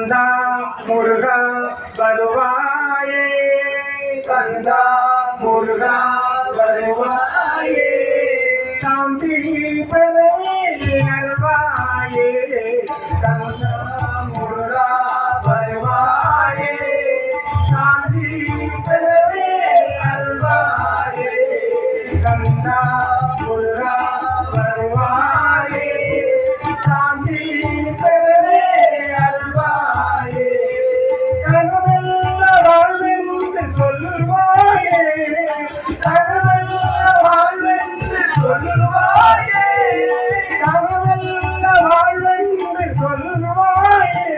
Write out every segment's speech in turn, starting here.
கந்தா முருகா வருவாயே கந்தா முருகா வருவாயே சாந்தி பெறவே அருள்வாயே கந்தா முருகா வருவாயே சாந்தி பெறவே அருள்வாயே கந்தா முருகா வருவாயே சாந்தி பெறவே அருள்வாயே கனவெல்ல வாழ்வென்று சொல்லுவாயே கனவெல்ல வாழ்வென்று சொல்லுவாயே கனவெல்ல வாழ்வென்று சொல்லுவாயே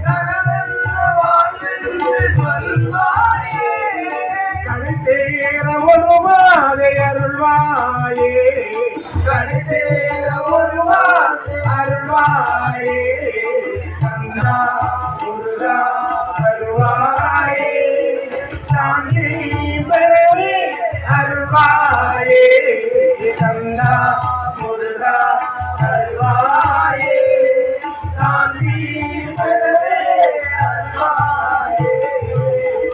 கனவெல்ல வாழ்வென்று சொல்லுவாயே கடைத்தேற ஒரு மாதை அருள்வாயே கடைத்தேற ஒரு மாதை அருள்வாயே கந்தா முருகா வருவாயே சாந்தி பெறவே அருள்வாயே கந்தா முருகா வருவாயே சாந்தி பெறவே அருள்வாயே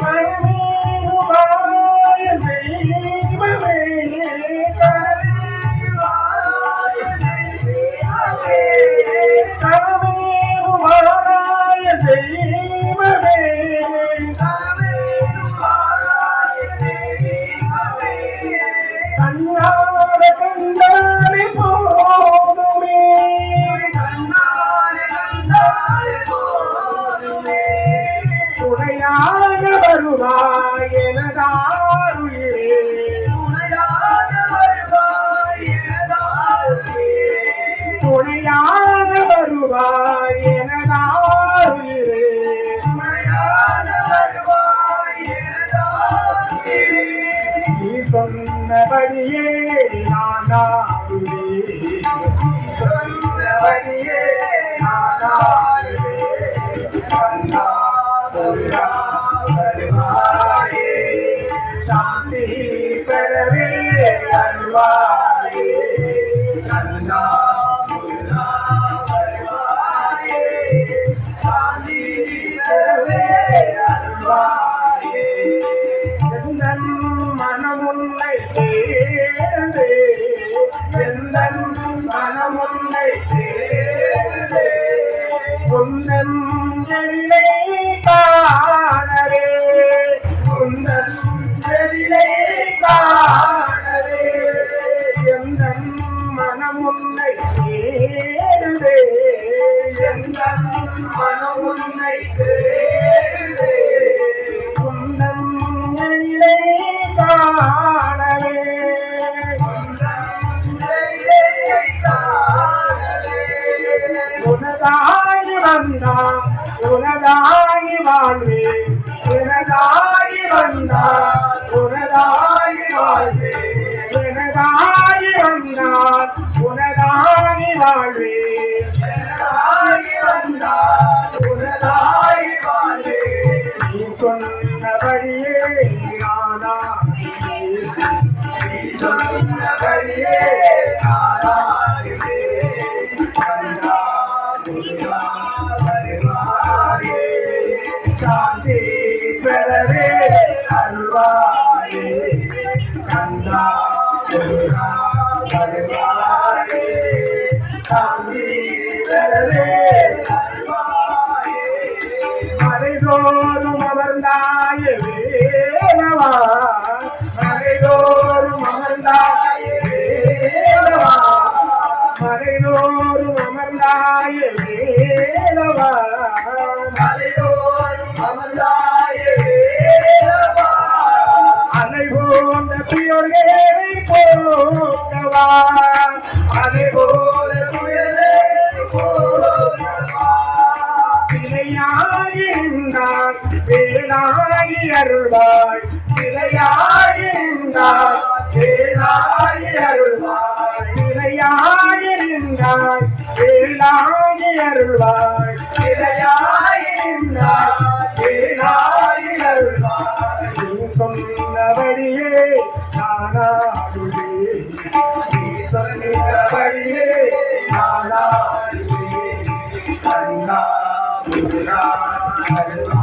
கருமீது வாராய தெய்வமே கருமீது வாராய தெய்வமே கருமீது வாராய தெய்வமே கருமீது வாராய தெய்வமே கண்ணார கண்டாலே போதுமே கண்ணார கண்டாலே போதுமே துணையாக வருவாய் எனதாருயிரே துணையாக வருவாய் எனதாருயிரே துணையாக வருவாய் எனதாருயிரே துணையாக வருவாய் எனதாருயிரே நீ சொன்னபடியே நான் ஆடுவேன் சொன்னபடியே நான் ஆடுவேன் கந்தா முருகா வருவாயே சாந்தி பெறவே அருள்வாயே கந்தா முருகா வருவாயே சாந்தி பெறவே அருள்வாயே எந்தன் மனமுன்னை தேடுதே எந்தன் மனமுன்னை தேடுதே உந்தன் எழிலை காணவே உந்தன் எழிலை காணவே எந்தன் மனமுன்னை தேடுதே எந்தன் மனமுன்னை தேடுதே உந்தன் எழிலை காணவே உந்தன் எழிலை காணவே உனதாகி வந்தா உனதாகி வாழ்வே உனதாகி வந்தா உனதாகி வாழ்வே உனதாகி வந்தால் உனதாகி வாழ்வே உனதாகி வந்தால் உனதாகி வாழ்வே நீ சொன்னபடியே நானா நீ சொன்னபடியே நானா கந்தா முருகா வருவாயே சாந்தி பெறவே அருள்வாயே கந்தா முருகா வருவாயே சாந்தி பெறவே அருள்வாயே மறைதோறும் அமர்ந்தாய வேலவா மறைதோறும் அமர்ந்தாய வேலவா மறைதோறும் அமர்ந்தாய வேலவா மறைதோறும் அமர்ந்தாய வேலவா அலை போன்ற துயர்களை போக்கவா அலை போன்ற துயர்களை போக்கவா சிலையாகி நின்றால் வேலாகி அருள்வாய் சிலையாகி நின்றால் வேலாகி அருள்வாய் சிலையாகி நின்றால் வேலாகி அருள்வாய் சிலையாகி நின்றால் வேலாகி அருள்வாய் நீ சொன்னபடியே நானாடுவேன் நீ சொன்னபடியே நானாடுவேன் கண்ணா அருள்வாய்